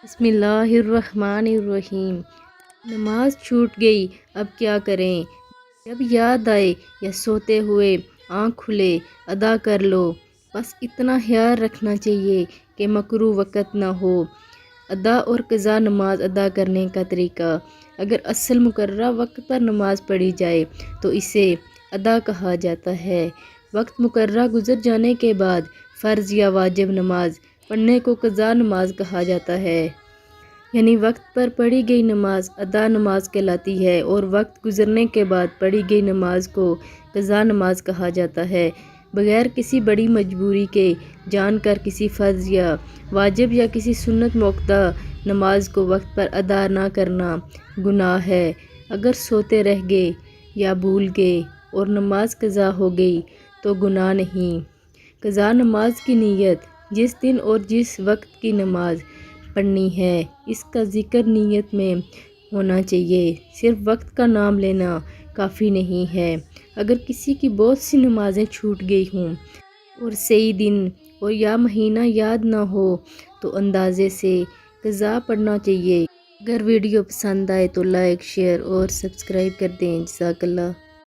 بسم اللہ الرحمن الرحیم۔ نماز چھوٹ گئی اب کیا کریں؟ جب یاد آئے یا سوتے ہوئے آنکھ کھلے ادا کر لو، بس اتنا خیال رکھنا چاہیے کہ مکروہ وقت نہ ہو۔ ادا اور قضا نماز ادا کرنے کا طریقہ: اگر اصل مقررہ وقت پر نماز پڑھی جائے تو اسے ادا کہا جاتا ہے۔ وقت مقررہ گزر جانے کے بعد فرض یا واجب نماز پڑھنے کو قضا نماز کہا جاتا ہے۔ یعنی وقت پر پڑھی گئی نماز ادا نماز کہلاتی ہے اور وقت گزرنے کے بعد پڑھی گئی نماز کو قضا نماز کہا جاتا ہے۔ بغیر کسی بڑی مجبوری کے جان کر کسی فرض یا واجب یا کسی سنت موقدہ نماز کو وقت پر ادا نہ کرنا گناہ ہے۔ اگر سوتے رہ گئے یا بھول گئے اور نماز قضا ہو گئی تو گناہ نہیں۔ قضا نماز کی نیت: جس دن اور جس وقت کی نماز پڑھنی ہے اس کا ذکر نیت میں ہونا چاہیے۔ صرف وقت کا نام لینا کافی نہیں ہے۔ اگر کسی کی بہت سی نمازیں چھوٹ گئی ہوں اور صحیح دن اور یا مہینہ یاد نہ ہو تو اندازے سے قضا پڑھنا چاہیے۔ اگر ویڈیو پسند آئے تو لائک، شیئر اور سبسکرائب کر دیں۔ جزاک اللہ۔